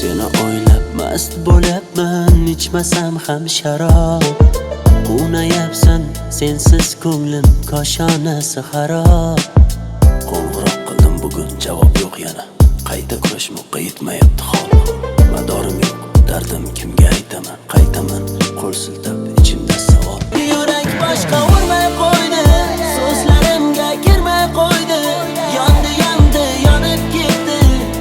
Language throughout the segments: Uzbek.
Seni o'ylab mast bo'lyapman, ichmasam ham sharob. Quvnayapsan sensiz ko'nglim koshonasi xarob. Qo'ng'iroq qildim bugun javob yo'q yana. Qayta kurashmoqqa yetmayapti hol. Madorim yo'q, dardim kimga aytaman? Qaytaman qo'l siltab ichimda savol. Yurak boshqa urmay qo'ydi, so'zlarimga kirmay qo'ydi. Yondi yonib ketdi,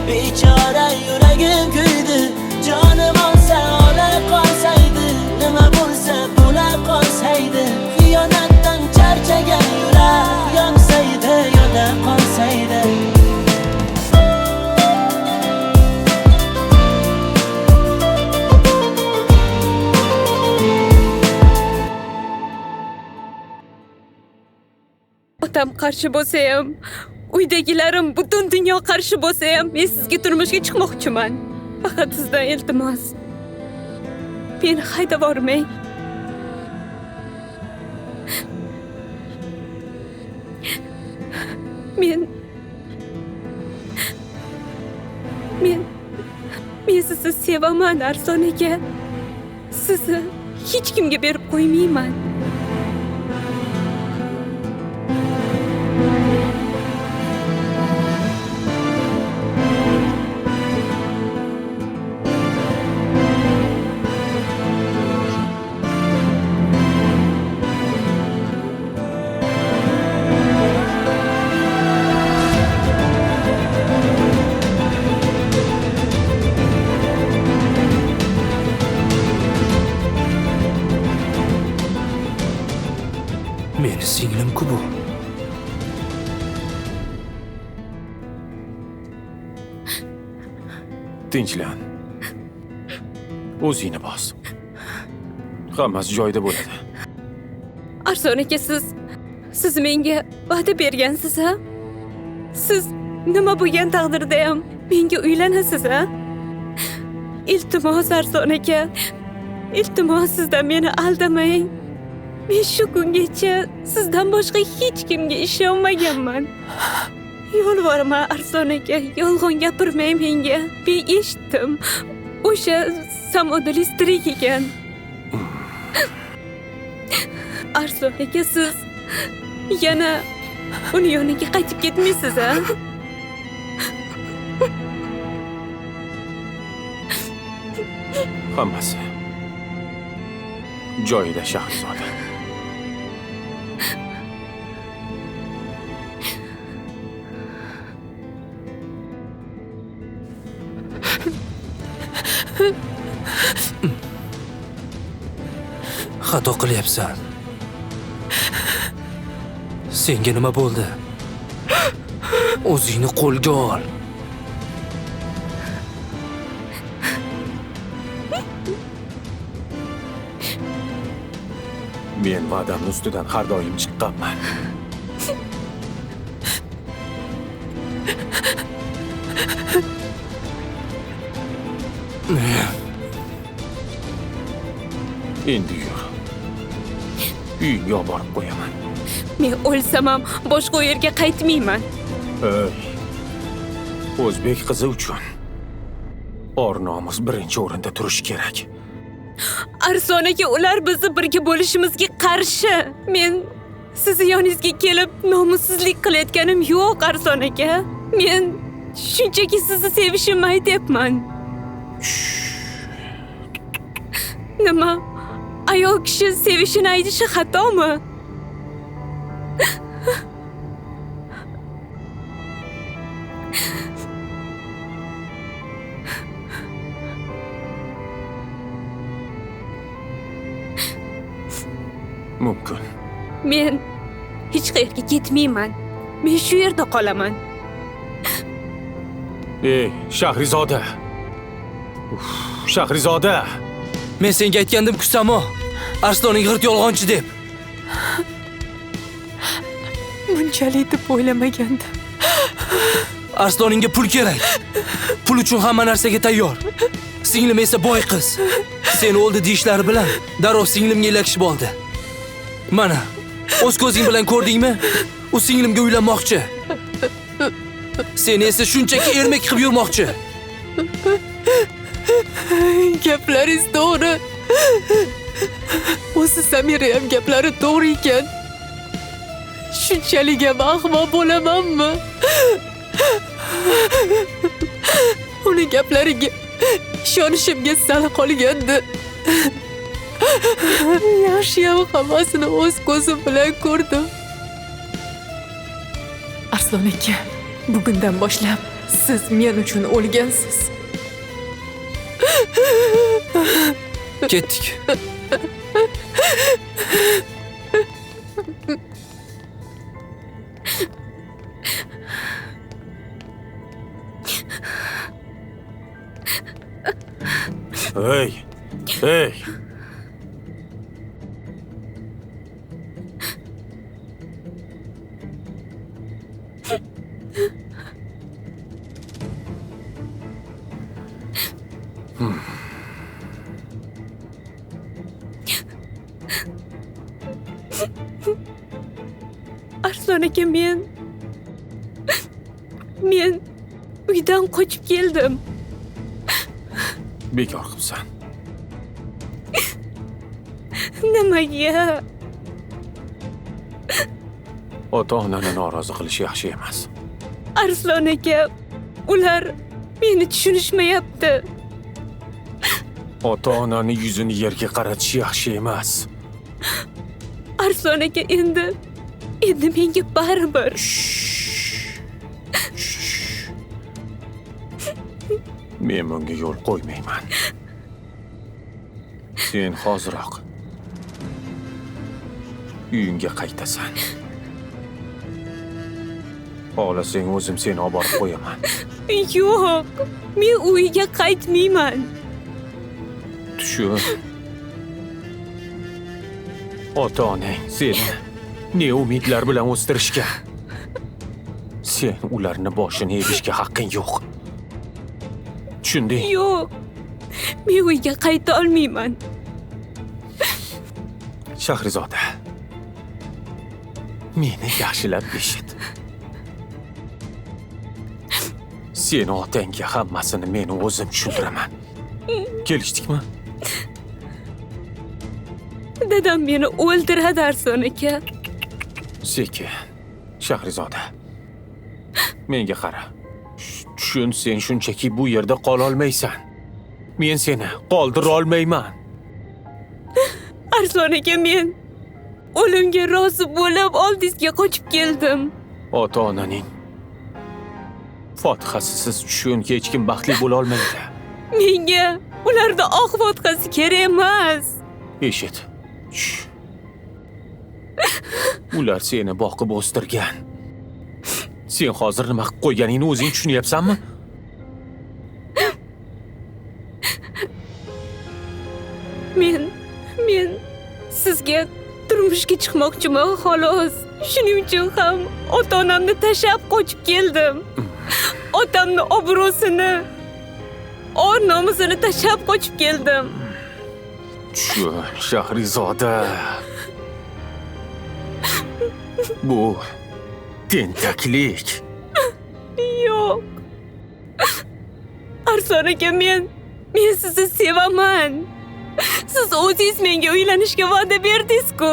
bechora yuragim kuydi. Jonim olsa ola qolsaydi, nima bo'lsa bo'la qolsaydi. Xiyonatdan charchagan yurak yonsaydi, yo'da qolsaydi. Otam qarshi bo'lsa ham, uydagilarim butun dunyo qarshi bo'lsa ham, men sizga turmushga chiqmoqchiman. Faqat sizdan iltimos. Meni haydab bormang. Men sizni sevaman, Arslon aka. Sizni hech kimga berib qo'ymayman. Meni singlim-ku bu. Tinchlan. O'zingni bos. Hammasi joyida bo'ladi. Arslon aka, siz menga va'da bergansiz, ha? Siz nima bo'lgan taqdirda ham menga uylanasiz, ha? Iltimos Arslon aka. Iltimos sizdan meni aldamang. Men shu kungacha sizdan boshqa hech kimga ishonmaganman. Yolvoraman Arslon aka, yolg'on gapirmang menga. Men eshitdim. O'sha samodali tirik ekan. Arslon aka, siz yana uni yoniga qaytib ketmaysiz, ha? Hammasi joyida, Shahzoda. Xato qilyapsan. Senga nima bo'ldi? O'zingni qo'lga ol. Men va'damni ustidan har doim chiqqanman. Endi yur. Uyga olib borib qo'yaman. Men o'lsam ham boshqa yerga qaytmayman. Ey, o'zbek qizi uchun or-nomus birinchi o'rinda turishi kerak. Arslon aka, ular bizni birga bo'lishimizga qarshi. Men sizni yoningizga kelib nomussizlik qilayotganim yo'q, Arslon aka. Men shunchaki sizni sevishimni aytyapman. Nima? Ayol kishi sevishini aytishi xatomi? Mumkin. Men hech qayerga ketmayman. Men shu yerda qolaman. Ey, Shahrizoda. Shahrizoda. Men senga aytgandim-ku Samo, Arsloning g'irt yolg'onchi deb. Bunchalik deb o'ylamagandim. Arsloningga pul kerak. Pul uchun hamma narsaga tayyor. Singlim esa boy qiz. Seni o'ldi deyishlari bilan darrov singlimga ilakishib oldi. Mana, o'z ko'zing bilan ko'rdingmi? U singlimga uylanmoqchi. Seni esa shunchaki ermak qilib yurmoqchi. Gaplaringiz to'g'ri. O'zi Samira ham gaplari to'g'ri ekan. Shunchalik ham ahmoq bo'lamanmi? Uning gaplariga ishonishimga sal qolgandi. Yaxshiyam hammasini o'z ko'zim bilan ko'rdim. Arslon aka, bugundan boshlab siz men uchun o'lgansiz. Ketdik. Hey! Hey! Arslon aka, men uydan qochib keldim. Bekor qilibsan. Nimaga? Ota-onani norozi qilish yaxshi emas. Arslon aka, ular meni tushunishmayapti. Ota-onani yuzini yerga qaratish yaxshi emas. Arslon aka, endi menga baribir. Men bunga yo'l qo'ymayman. Sen hoziroq uyingga qaytasan. Xohlasang o'zim seni olib borib qo'yaman. Yo'q, men uyga qaytmayman. Tushun. Ota-onang seni ne umidlar bilan o'stirishgan. Sen ularni boshini egishga haqqing yo'q. Tushunding? Yo'q, men uyga qayta olmayman. Shahrizoda, meni yaxshilab eshit. Seni otangga hammasini men o'zim tushuntiraman. Kelishdikmi? Dadam meni o'ldiradi, Arslon aka. Sekin, Shahrizoda. Menga qara. Tushun, sen shunchaki bu yerda qola olmaysan. Men seni qoldira olmayman. Arslon aka, men o'limga rozi bo'lib oldingizga qochib keldim. Ota-onaning Fotihasiz tushun, hech kim baxtli bo'la olmaydi. Menga ularda oq vodkasi kerak emas. Eshit. Ular seni boqib o'stirgan. Sen hozir nima qilib qo'yganingni o'zing tushunyapsanmi? Men sizga turmushga chiqmoqchiman, xolos. Shuning uchun ham ota-onamni tashlab qochib keldim. Otamni obro'sini, or-nomusini tashlab qochib keldim. Tushun, Shahrizoda. Bu tentaklik. Yo'q. Arslon aka, men sizni sevaman. Siz o'zingiz menga uylanishga va'da berdingiz-ku.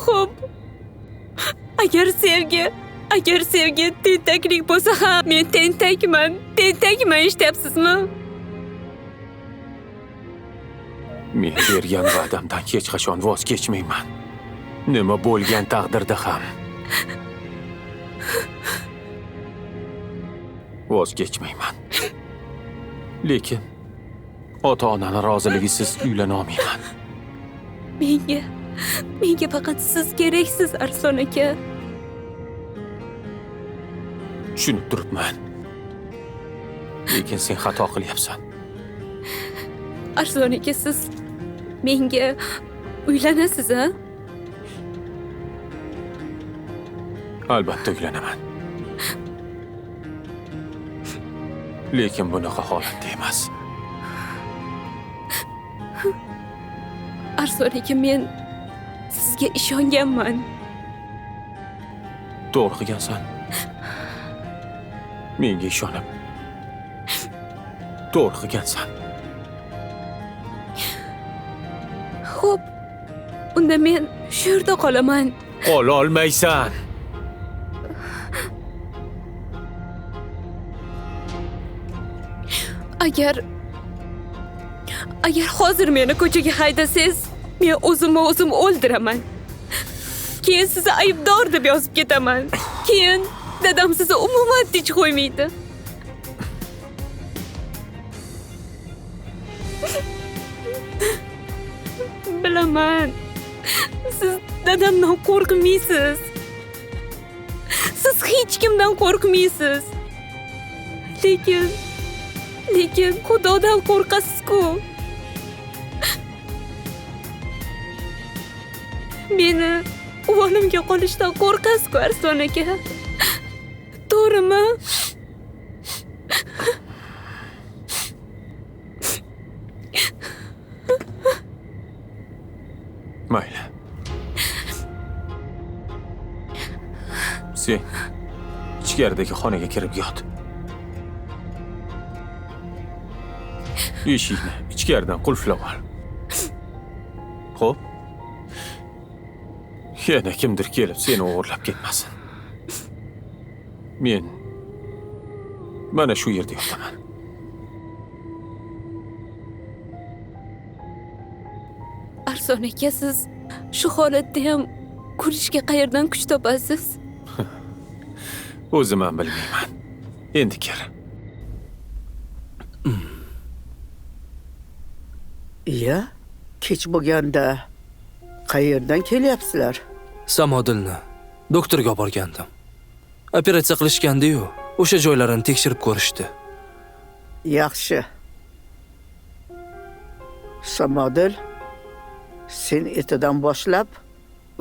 Xo'p. Agar sevgi tentaklik bo'lsa ham, men tentakman. Tentakman, eshityapsizmi? Men bergan va'damdan hech qachon voz kechmayman. Nima bo'lgan taqdirda ham. Voz kechmayman. Lekin ota-onani roziligisiz uylana olmayman. Menga faqat siz keraksiz, Arslon aka. Tushunib turibman. Lekin sen xato qilyapsan. Arslon aka, siz menga uylanasiz, a? Albatta uylanaman. Lekin bunaqa holatda emas. Arslon aka, men sizga ishonganman. To'g'ri qilgansan. Menga ishonib to'g'ri qilgansan. Xo'p, unda men shu yerda qolaman. Qola olmaysan. Agar hozir meni ko'chaga haydasangiz, men o'zim o'ldiraman. Keyin sizni aybdor deb yozib ketaman. Keyin dadam sizni umuman tinch qo'ymaydi. Bilaman. Siz dadamdan qo'rqmaysiz. Siz hech kimdan qo'rqmaysiz. Lekin Xudodan qo'rqasiz-ku. Meni o'g'limga qolishdan qo'rqasiz-ku, Arslon aka. To'g'rimi? Mayli. Sen ichkaridagi xonaga kirib yot. Eshikni ichkaridan qulflab ol. Xo'p? Yana kimdir kelib seni o'g'irlab ketmasin. Men mana shu yerda yotaman. Arslon aka, siz shu holatda ham kulishga qayerdan kuch topasiz? O'zim ham bilmayman. Endi kir. Iya, kech bo'lganda qayerdan kelyapsizlar? Samodilni doktorga olib borgandim. Operatsiya qilishgandi-yu, o'sha joylarini tekshirib ko'rishdi. Yaxshi. Samodil, sen ertadan boshlab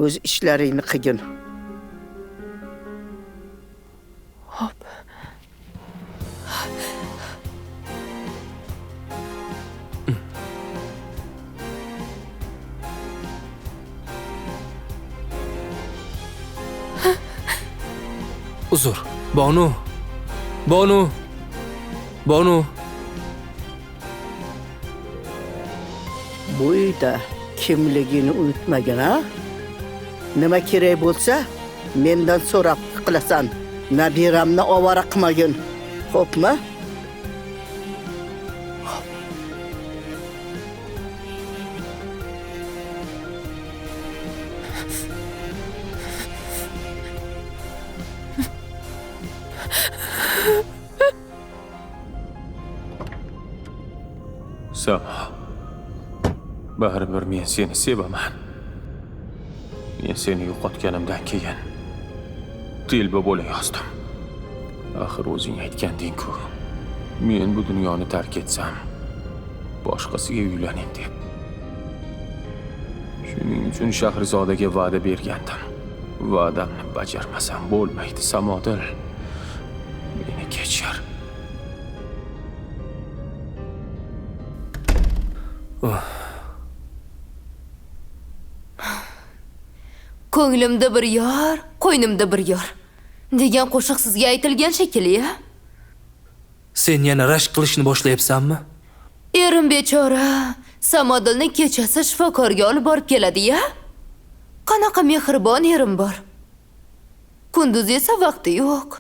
o'z ishlaringni qilgin. Hop. Uzr. Bonu. Bu uyda kimligini unutmagin, ha? Nima kerak bo'lsa, mendan so'rab qilasan. Nabiramni ovora qilmagin. Xo'pmi? Samo. Baribir men seni sevaman. Men seni yo'qotganimdan keyin telba bo'la yozdim. Axir o'zing aytganding-ku. Men bu dunyoni tark etsam, boshqasiga uylaning deb. Shuning uchun Shahrizodaga va'da bergandim. Va'damni bajarmasam bo'lmaydi, Samodil. Meni kechir. Ko'nglimda bir yor, qo'ynimda bir yor degan qo'shiq sizga aytilgan shekilli-ya? Sen yana rashk qilishni boshlayapsanmi? Erim bechora Samodilni kechasi shifokorga olib borib keladi-ya? Qanaqa mehribon erim bor. Kunduz esa vaqti yo'q.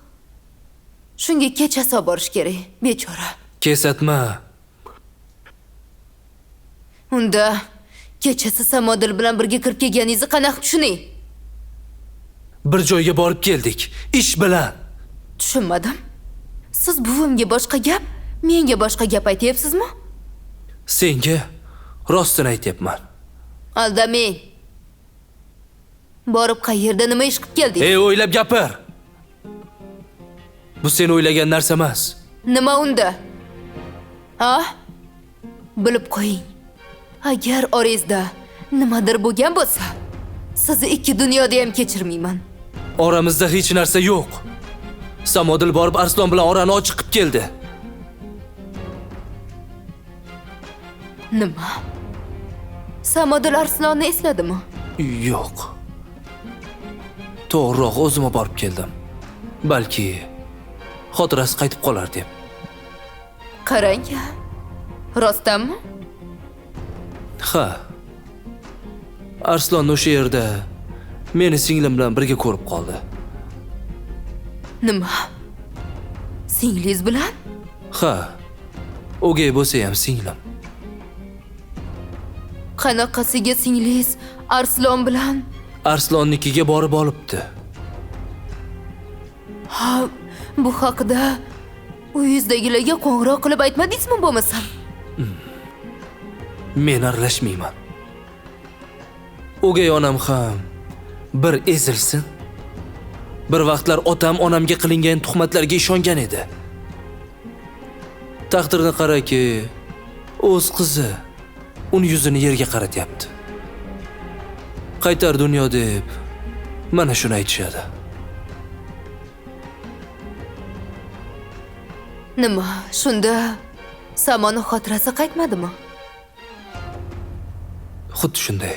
Shunga kechasi olib borish kerak, bechora. Kesatma. Unda kechasi Samodil bilan birga kirib kelganingizni qanaqa tushuning? Bir joyga borib keldik, ish bilan. Tushunmadim. Siz buvimga boshqa gap, menga boshqa gap aytyapsizmi? Senga rostini aytyapman. Aldamang. Borib qayerda nima ish qilib keldingiz? Ey, o'ylab gapir. Bu sen o'ylagan narsa emas. Nima unda? Ha? Bilib qo'ying. Agar orangizda nimadir bo'lgan bo'lsa, sizni ikki dunyoda ham kechirmayman. Oramizda hech narsa yo'q. Samodil borib Arslon bilan orani ochiq qilib keldi. Nima? Samodil Arslonni esladimi? Yo'q. To'g'riroq o'zim borib keldim. Balki xotirasi qaytib qolar deb. Qarang, rostdanmi? Ha. Arslon o'sha yerda meni singlim bilan birga ko'rib qoldi. Nima? Singlingiz bilan? Ha. O'gay bo'lsa ham singlim. Qanaqasiga singlingiz Arslon bilan? Arslonnikiga borib olibdi. Ha, bu haqida uyingizdagilarga qo'ng'iroq qilib aytmadingizmi bo'lmasam? Men aralashmayman. O'gay onam ham bir ezilsin. Bir vaqtlar otam onamga qilingan tuhmatlarga ishongan edi. Taqdirni qaraki, o'z qizi uni yuzini yerga qaratyapti. Qaytar dunyo deb mana shuni aytishadi. Nima, shunda Samoni xotirasi qaytmadimi? Xuddi shunday.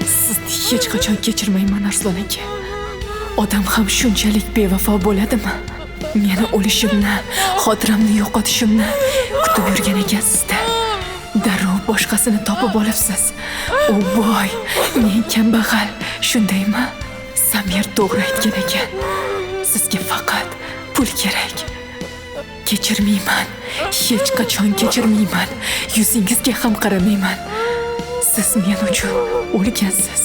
Sizni hech qachon kechirmayman Arslon aka. Odam ham shunchalik bevafo bo'ladimi? Meni o'lishimni, xotiramni yo'qotishimni kutib yurgan ekansiz-da. Darrov boshqasini topib olibsiz. O voy, men kambag'al, shundaymi? Samir to'g'ri aytgan ekan. Sizga faqat pul kerak. Kechirmayman. Hech qachon kechirmayman. Yuzingizga ham qaramayman. Siz men uchun o'lgansiz.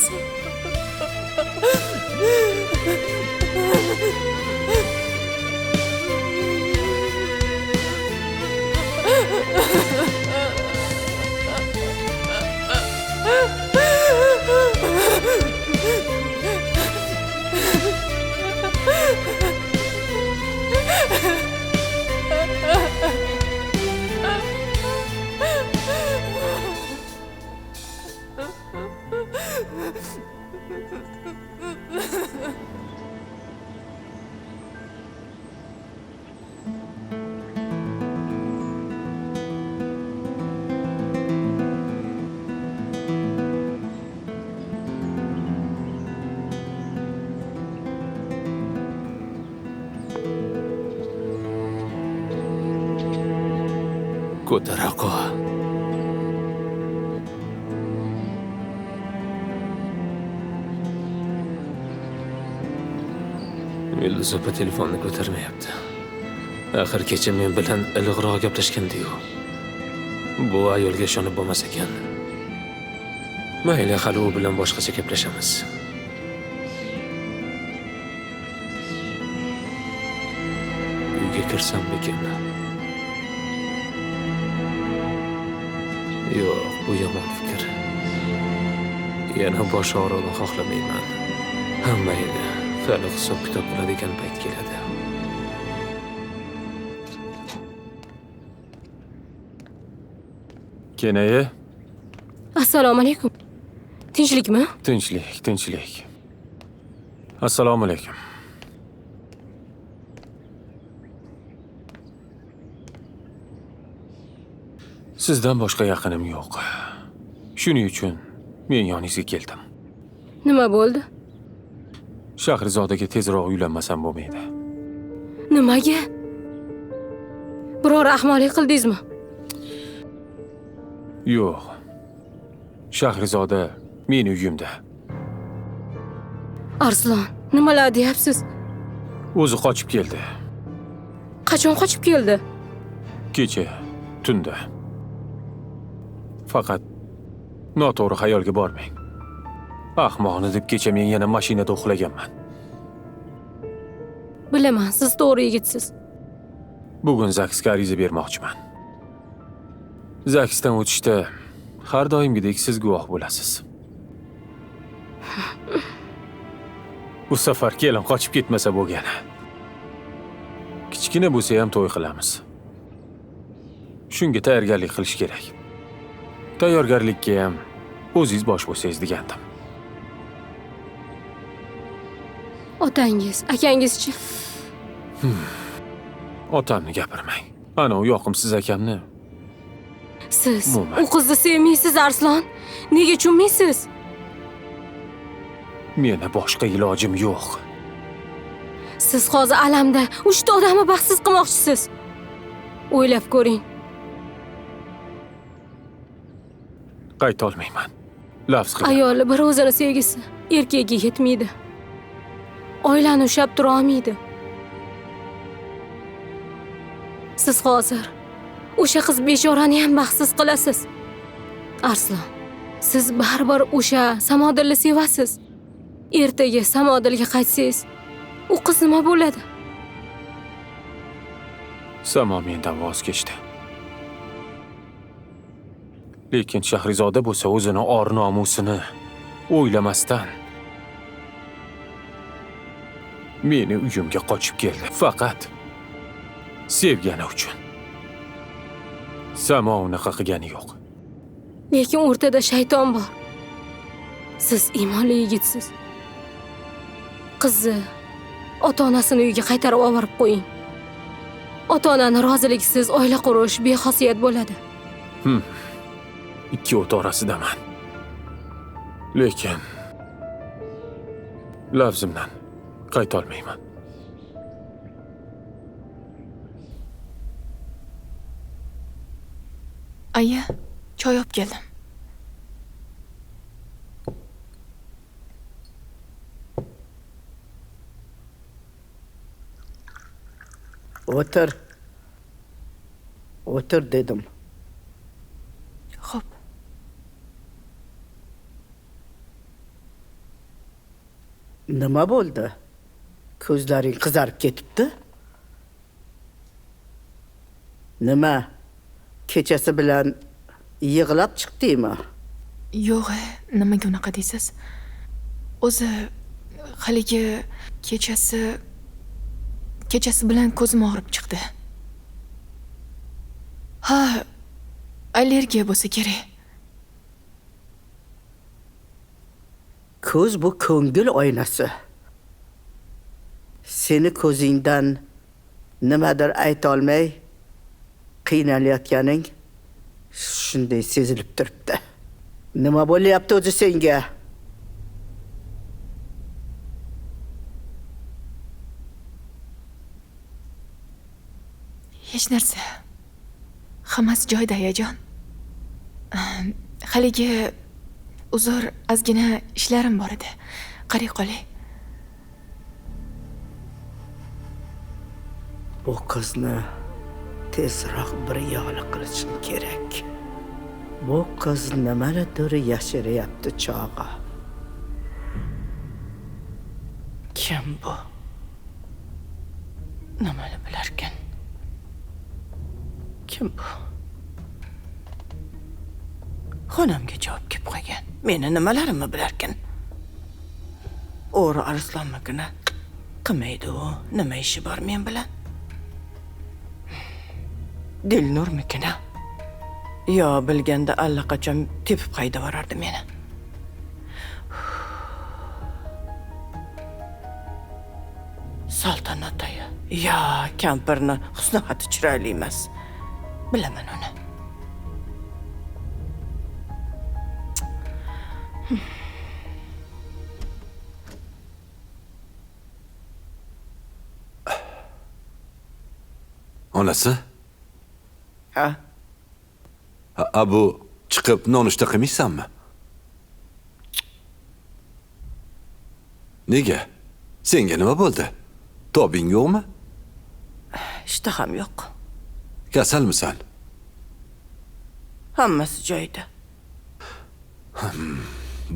Ko'tar aqo. Yulduz opa telefonni ko'tarmayapti. Axir kecha men bilan iliqroq gaplashgandi-ku. Bu ayolga ishonib bo'lmas ekan. Mayli, hali u bilan boshqacha gaplashamiz. Uyga kirsam ekan. Yo'q, bu yomon fikr. Yana bosh og'rig'ini xohlamayman. Hammayga hali hisob-kitob qiladigan payt keladi. Kenayi? Assalomu alaykum. Tinchlikmi? Tinchlik. Assalomu alaykum. Sizdan boshqa yaqinim yo'q. Shuning uchun men yoningizga keldim. Nima bo'ldi? Shahrizodaga tezroq uylanmasam bo'lmaydi. Nimaga? Biror ahmoqlik qildingizmi? Yo'q. Shahrizoda meni uyimda. Arslon, nimalar deyapsiz? O'zi qochib keldi. Qachon qochib keldi? Kecha tunda. Faqat noto'g'ri xayolga bormang. Ahmoqni deb kecha men yana mashinada uxlaganman. Bilaman, siz to'g'ri yigitsiz. Bugun ZAKSga ariza bermoqchiman. ZAKSdan o'tishda har doimgidek siz guvoh bo'lasiz. Bu safar kelin qochib ketmasa bo'lgani. Kichkina bo'lsa ham to'y qilamiz. Shunga tayyorgarlik qilish kerak. Tayyorgarlikka ham o'zingiz bosh bo'lsangiz degandim. Otangiz, akangizchi? Otamni gapirmang. Ana u yoqimsiz akamni. Siz Umuman. u qizni sevmaysiz, Arslon. Nega tushunmaysiz? Meni boshqa ilojim yo'q. Siz hozir alamda 3 ta odamni baxtsiz qilmoqchisiz. O'ylab ko'ring. Qayta olmayman. Lafz qiling. Ayoli bir o'zini sevgisi erkakka yetmaydi. Oilani ushlab tura olmaydi. Siz hozir o'sha qiz bechorani ham baxtsiz qilasiz. Arslon, siz baribir o'sha Samodilni sevasiz. Ertaga Samodilga qaytsangiz, u qiz nima bo'ladi? Samo mendan voz kechdi. Lekin Shahrizoda bo'lsa o'zini or-nomusini o'ylamasdan meni uyimga qochib keldi. Faqat sevgani uchun. Samo unaqa qilgani yo'q. Lekin o'rtada shayton bor. Siz iymonli yigitsiz. Qizni ota-onasini uyiga qaytarib olib qo'ying. Ota-onani roziliksiz oila qurish bexosiyat bo'ladi. Ikki o't orasidaman. Lekin lafzimdan qayta olmayman. Aya, choy olib keldim. O'tir. O'tir dedim. Xo'p. Nima bo'ldi? Ko'zlaring qizarib ketibdi? Nima? Kechasi bilan yig'lab chiqdingmi? Yo'q, nimaga unaqa deysiz? O'zi haligi kechasi bilan ko'zim og'rib chiqdi. Ha, allergiya bo'lsa kerak. Ko'z bu ko'ngil oynasi. Seni ko'zingdan nimadir ayta olmay qiynalayotganing shunday sezilib turibdi. Nima bo'lyapti o'zi senga? Hech narsa. Hammasi joyida, ayajon. Haligi uzr, ozgina ishlarim bor edi. Qarang qoling. Bu qizni tezroq bir yo'li qilishim kerak. Bu qiz nimanidir yashiryapti chog'i. Kim bu? Nimani bilarkan? Kim bu? Xonamga javob kelib qo'ygan. Meni nimalarimni bilarkan? O'g'ri Arslonnikini qilmaydi u. Nima ishi bor men bilan? Dilnurmikina? Yo, bilganda allaqachon tepib qayda borardi meni. Saltanat aya. Yo, kampirni husnixati chiroyli emas. Bilaman uni. Onasi? Ha? Bu chiqib nonushta qilmaysanmi? Nega? Senga nima bo'ldi? Tobing yo'qmi? Ishtaham yo'q. Kasalmisan? Hammasi joyida.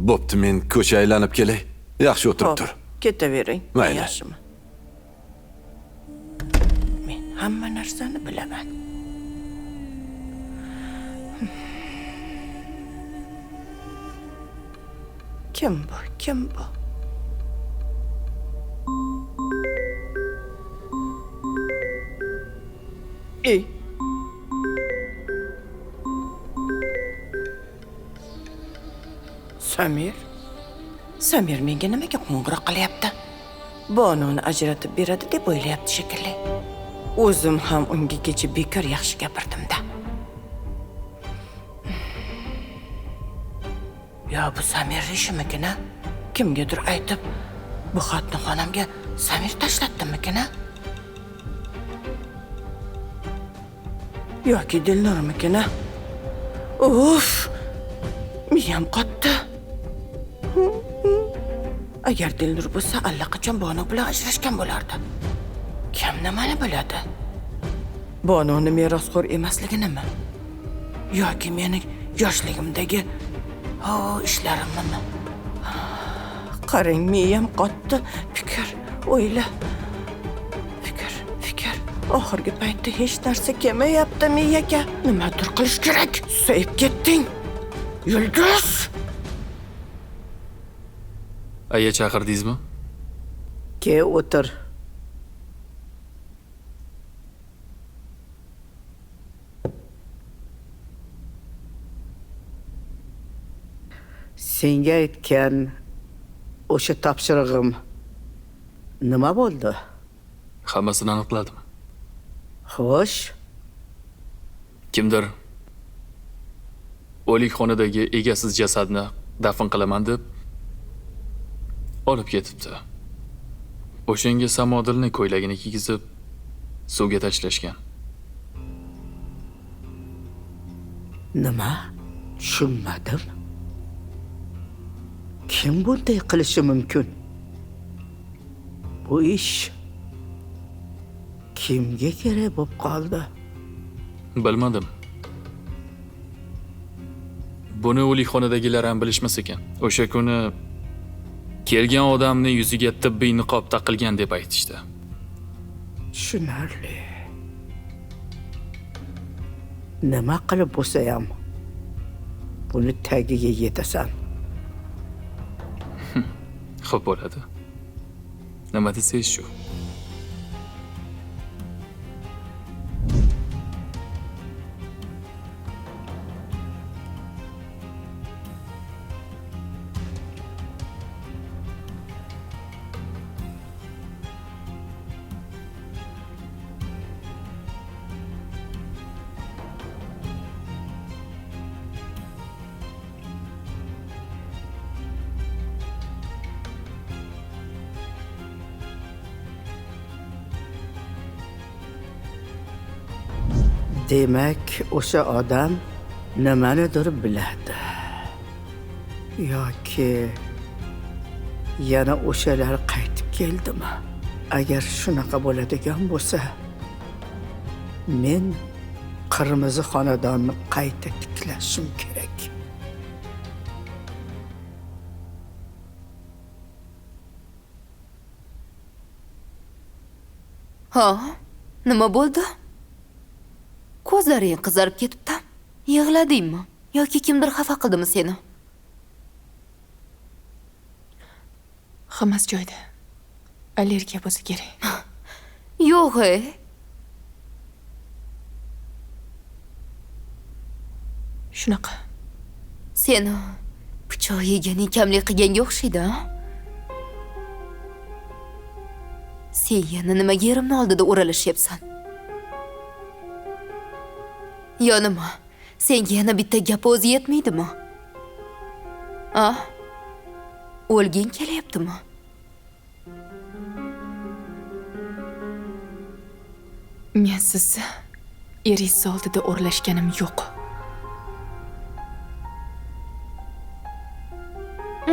Bo'pti, men ko'cha aylanib kelay. Yaxshi o'tirib tur. Ketavering. Mayli. Yaxshimi? Men hamma narsani bilaman. Kim bu? Kim bu? Ey. Samir menga nimaga qo'ng'iroq qilyapti? Bononi ajratib beradi deb o'ylayapti shekilli. O'zim ham unga kecha bekor yaxshi gapirdim-da. Ya bu Samir ishimikin-a? Kimgadir aytib, bu xatni xonamga Samir tashlatdimikin-a? Yoki Dilnormikin-a? Uf! Miyam qotdi. Agar Dilnur bo'lsa, allaqachon Bono bilan ajrashgan bo'lardi. Kim nimani biladi? Bononi merosxo'r emasliginimi? Yoki meni yoshligimdagi ishlarimmi? Qarang, miyam qotdi. Fikr, o'yla. Fikr. Oxirgi paytda hech narsa kelmayapti miyaga. Nimadir qilish kerak. Susayib ketding. Yulduz! Aya chaqirdingizmi? Ke o'tir. Senga aytgan o'sha topshirig'im nima bo'ldi? Hammasini aniqladim. Xo'sh, Kimdir o'likxonadagi egasiz jasadni dafn qilaman deb olib ketibdi. O'shanga Samodilni ko'ylagini kiygizib suvga tashlashgan. nima? Tushunmadim. Kim bunday qilishi mumkin? Bu ish kimga kerak bo'lib qoldi? Bilmadim. Buni o'likxonadagilar ham bilishmas ekan. O'sha kuni kelgan odamni yuziga tibbiy niqob taqilgan deb aytishdi. Tushunarli. Nima qilib bo'lsa ham buni tagiga yetasan. Xo'p bo'ladi. Nima desangiz shu. Demak, o'sha odam nimanidir biladi. Yoki yana o'shalar qaytib keldimi? Agar shunaqa bo'ladigan bo'lsa, men qirmizi xonadonni qayta tiklashim kerak. Ha, nima bo'ldi? Ko'zlaring qizarib ketibdi. Yig'ladingmi? Yoki kimdir xafa qildimi seni? Hammasi joyida. Allergiya bo'lsa kerak. Yo'q, Shunaqa. Seni pichoq yeganing kamlik qilganga o'xshaydi, ha? Sen yana nimaga yerimni oldida o'ralashyapsan? Yo nima? Senga yana bitta gap o'zi yetmaydimi? O'lging kelyaptimi? Men sizni eringiz oldida o'rlashganim yo'q.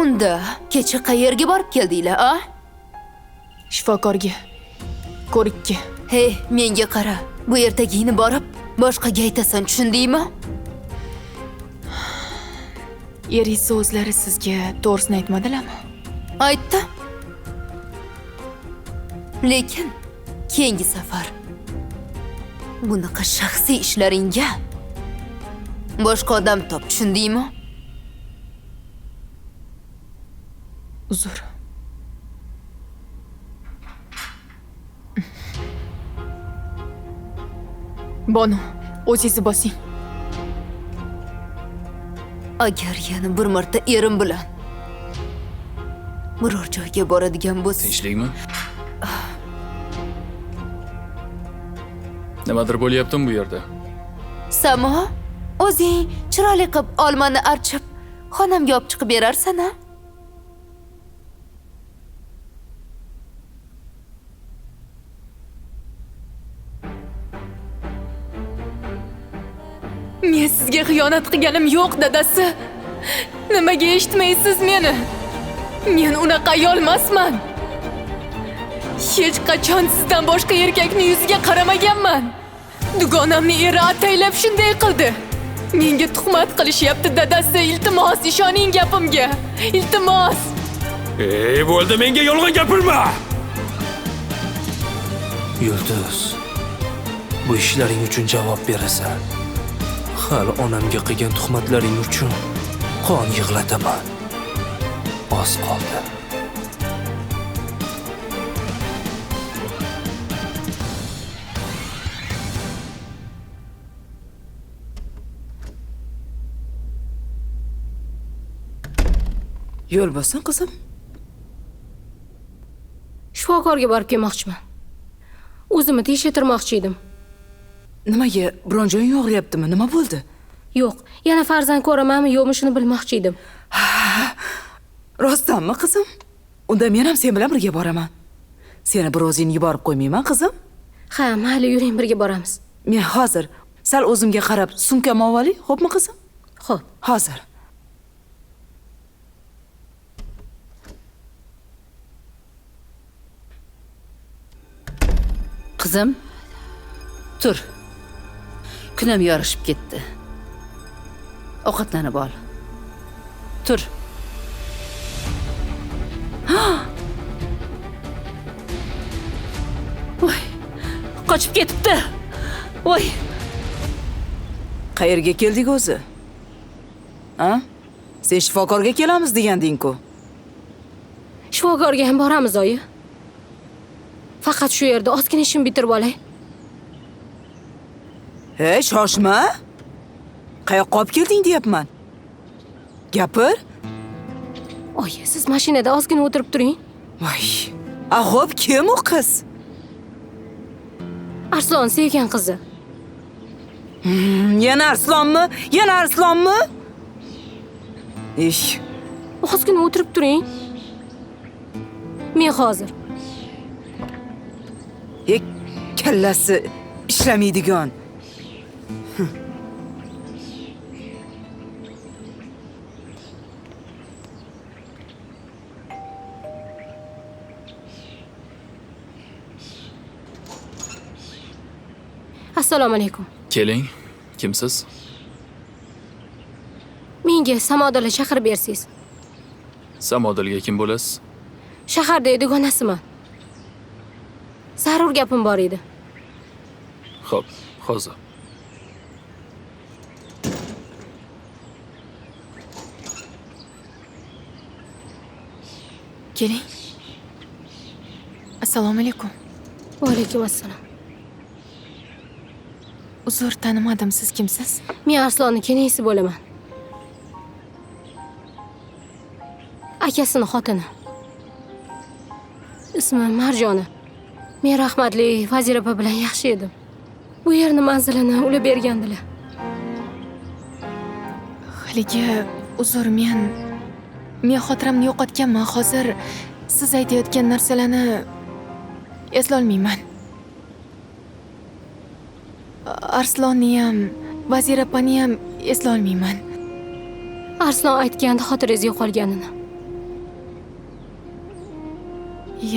Unda kecha qayerga borib keldinglar, a? Shifokorga, ko'rikka. Hey, menga qara. Bu ertagingni borib boshqaga aytasan, tushundingmi? Eringiz o'zlari sizga to'g'risini aytmadilarmi? Aytdi. Lekin keyingi safar bunaqa shaxsiy ishlaringga boshqa odam top, tushundingmi? Uzr. Bonu, o'zingizni bosing. Agar yana bir marta erim bilan biror joyga boradigan bo'lsa, Tinchlikmi? Nimadir bo'lyaptimi bu yerda? Samo, o'zing chiroyli qilib olmani archib, xonamga olib chiqib berarsan-a? Men sizga xiyonat qilganim yo'q, dadasi. Nimaga eshitmaysiz meni? Men unaqa ayol emasman. Hech qachon sizdan boshqa erkakning yuziga qaramaganman. Dugonamni eri ataylab shunday qildi. Menga tuhmat qilishyapti, dadasi. Iltimos, ishoning gapimga. Iltimos. Bo'ldi, menga yolg'on gapirma. Yulduz, bu ishlaring uchun javob berasan. Hali onamga qilgan tuhmatlaring uchun qon yig'lataman. Oz qoldi. Yo'l bossang qizim. Shifokorga borib kelmoqchiman. O'zimni tekshirtirmoqchi edim. Nimaga? Biron joying og'riyaptimi? Nima bo'ldi? Yo'q, yana farzand ko'ramanmi, yo'qmi shuni bilmoqchi edim. Rostdanmi qizim? Unda men ham sen bilan birga boraman. Seni bir o'zingni yuborib qo'ymayman qizim. Ha, mayli, yuring birga boramiz. Men hozir sal o'zimga qarab sumkamni olay, xo'pmi qizim? Xo'p. Hozir. Qizim, tur. Kunim yorishib ketdi. Ovqatlanib ol. Tur. Voy, qochib ketibdi. Voy. Qayerga keldik o'zi? Ha? Sen shifokorga kelamiz deganding-ku. Shifokorga ham boramiz, oyi. Faqat shu yerda ozgina ishim bitirib olay. Hey, shoshma. Qayoqqa olib kelding deyapman. Gapir. Oyi, siz mashinada ozgina o'tirib turing. Voy. Xo'p, kim u qiz? Arslon sevgan qizi. Yana Arslonmi? Yana Arslonmi? Ish. Ozgina o'tirib turing. Men hozir. Kallasi ishlamaydigan. Assalomu alaykum. Keling. Kimsiz? Menga Samodilni chaqirib bersangiz. Samodilga kim bo'lasiz? Shaharda dugonasiman. Zarur gapim bor edi. Xo'p, hozir. Keling. Assalomu alaykum. Va alaykum assalom. Uzr, tanimadim. Siz kimsiz? Men Arslonning kenisi bo'laman. Akasini xotini. Ismi Marjona. Men rahmatli Vazir opa bilan yaxshi edim. Bu yerni manzilini ular bergandilar. Haligi uzr, men xotiramni yo'qotganman. Hozir siz aytayotgan narsalarni eslolmayman. Arslonni ham, Vazir opani ham eslolmayman. Arslon aytganda xotirangiz yo'qolganini.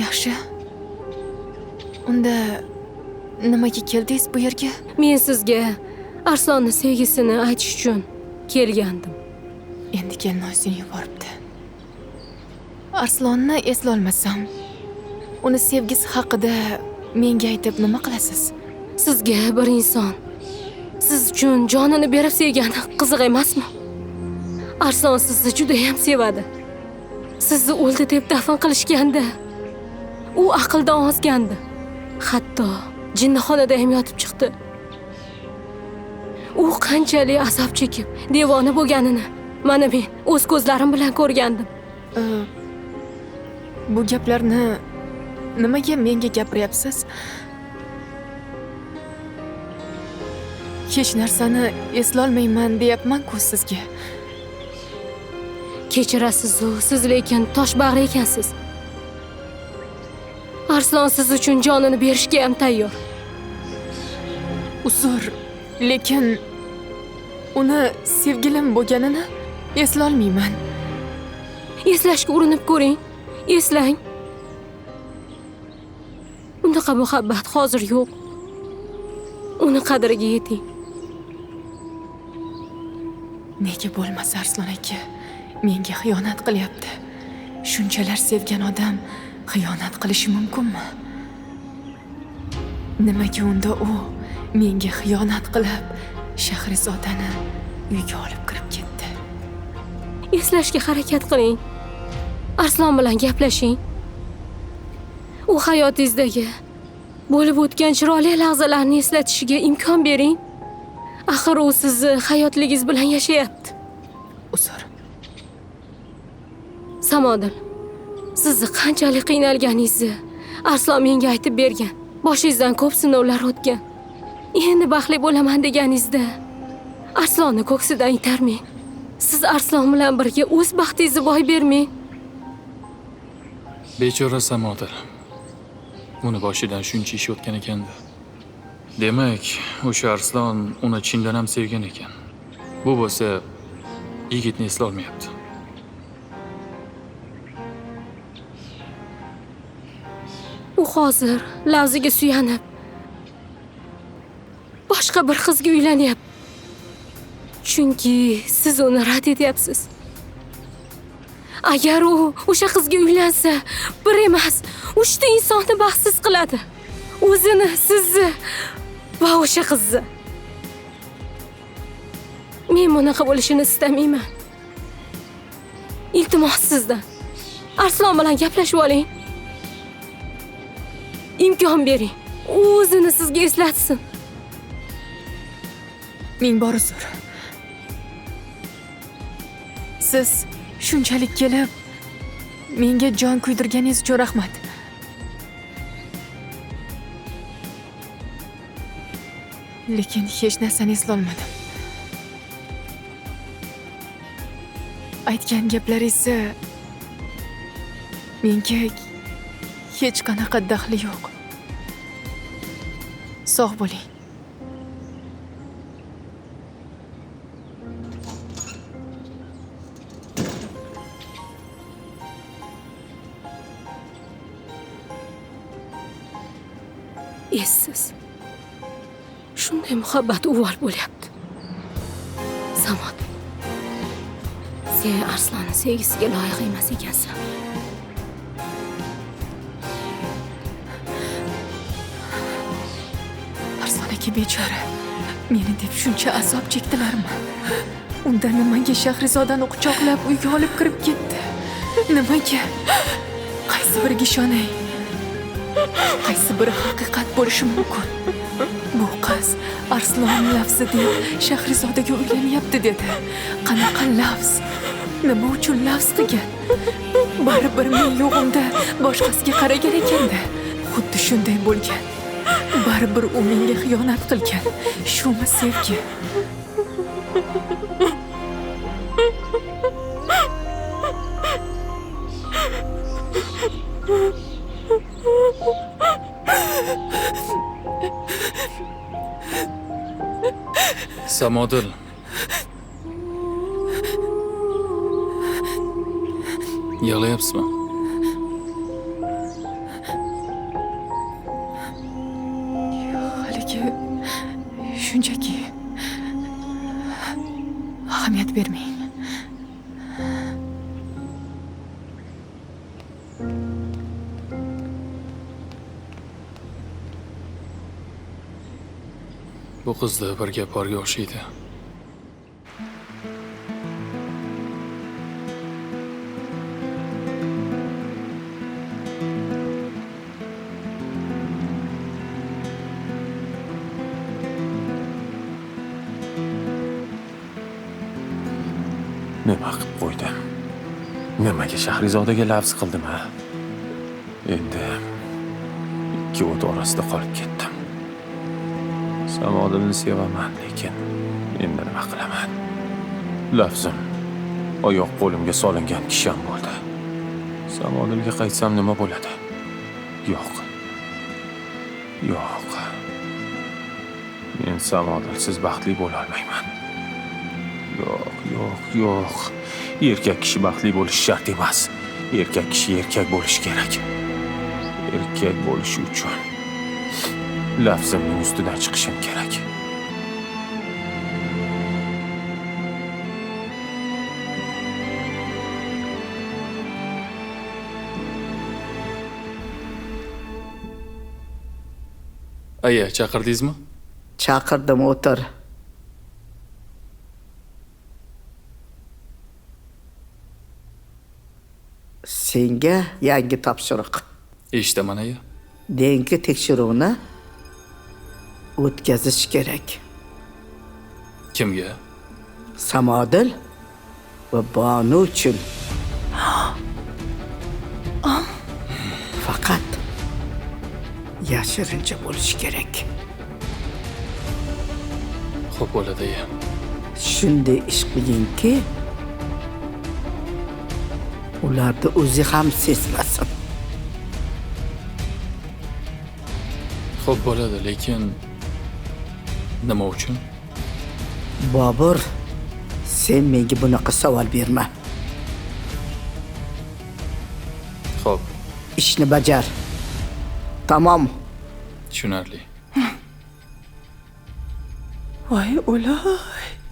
Yaxshi. Unda nimaga keldingiz bu yerga? Men sizga Arslonning sevgisini aytish uchun kelgandim. Endi kelnoysini yuboribdi. Arslonni eslolmasam, uni sevgisi haqida menga aytib nima qilasiz? Sizga bir inson siz uchun jonini berib sevgani qiziq emasmi? Arslon sizni juda ham sevadi. Sizni o'ldi deb dafn qilishganda u aqldan ozgandi. Hatto jinnixonada ham yotib chiqdi. u qanchalik azob chekib devona bo'lganini mana men o'z ko'zlarim bilan ko'rgandim. Bu gaplarni nimaga menga gapiryapsiz? Hech narsani eslolmayman deyapman-ku sizga. Kechirasiz-u, siz lekin toshbag'ri ekansiz. Arslon siz uchun jonini berishga ham tayyor. Uzr, lekin uni sevgilim bo'lganini eslolmayman. Eslashga urinib ko'ring. Eslang. Unaqa muhabbat hozir yo'q. Uni qadriga yeting. Nega bo'lmasa Arslon aka, menga xiyonat qilyapti. Shunchalar sevgan odam xiyonat qilishi mumkinmi? Nimaga unda u menga xiyonat qilib, Shahrizodani uyga olib kirib ketdi? Eslashga harakat qiling. Arslon bilan gaplashing. U hayotingizdagi bo'lib o'tgan chiroyli lahzalarni eslatishiga imkon bering. Axir u sizni hayotligingiz bilan yashayapti. Uzr. Samodil, sizni qanchalik qiynalganingizni Arslon menga aytib bergan. Boshingizdan ko'p sinovlar o'tgan. Endi baxtli bo'laman deganingizda Arslonni ko'ksidan itarmang. Siz Arslon bilan birga o'z baxtingizni boy bermang. Bechora Samodil. Uni boshidan shuncha ish o'tgan ekanda. Demak, o'sha Arslon uni chindan ham sevgan ekan. Bu bo'lsa, yigitni eslolmayapti. U hozir lavziga suyanib boshqa bir qizga uylanyapti. Chunki siz uni rad etyapsiz. Agar u o'sha qizga uylansa, bir emas, 3 ta insonni baxtsiz qiladi. O'zini, sizni va o'sha qizni. Men bunaqa bo'lishini istamayman. Iltimos sizdan Arslon bilan gaplashib oling. Imkon bering. O'zini sizga eslatsin. Ming bor uzr. Siz shunchalik kelib menga jon kuydirganingiz uchun rahmat. Lekin hech narsani eslolmadim. Aytgan gaplaringiz menga hech qanaqa daxli yo'q. Sog' bo'ling. Essiz. Shunday muhabbat uvol bo'lyapti. Samod. Sen Arslonni sevgisiga loyiq emas ekansan. Arslon aka bechora. Meni deb shuncha azob chekdilarmi? Unda nimaga Shahrizodani quchoqlab uyga olib kirib ketdi? Nimaga? Qaysi biriga ishonay? Qaysi biri haqiqat bo'lishi mumkin? Bu qiz Arslon lafzi deb Shahrizodaga uylanyapti dedi. Qanaqa lafz? Nima uchun lafz qilgan? Baribir men yo'g'imda boshqasiga qaragan ekanda. Xuddi shunday bo'lgan. Baribir u menga xiyonat qilgan. Shumi sevgi? Samodil. Yig'layapsizmi? Haligi shunchaki ahamiyat bermang. Bu qizni bir gap borga o'xshaydi. Nima qilib qo'ydim? Nimaga Shahrizodaga lafz qildim ha? Endi ikki o't orasida qolib ketdim. Samodilni sevaman, lekin endi nima qilaman? Lafzim oyoq qo'limga solingan kisham bo'ldi. Samodilga qaytsam nima bo'ladi? Yo'q. Yo'q. Men Samodilsiz baxtli bo'la olmayman. Yo'q. Erkak kishi baxtli bo'lishi shart emas. Erkak kishi erkak bo'lishi kerak. Erkak bo'lish uchun lafzimning ustidan chiqishim kerak. Aya, chaqirdingizmi? Chaqirdim, o'tir. Senga yangi topshiriq. Eshitaman, aya. Dengi tekshiruvni o'tkazish kerak. Kimga? Samodil va Bonu uchun. Faqat yashirincha bo'lishi kerak. Xo'p bo'ladi, aya. Shunday ish qilingki, ularni o'zi ham sezmasin. Xo'p bo'ladi, lekin nima uchun? Bobur, sen menga bunaqa savol berma. Xo'p, Ishni bajar. Tamom. tushunarli. Voy o'lay.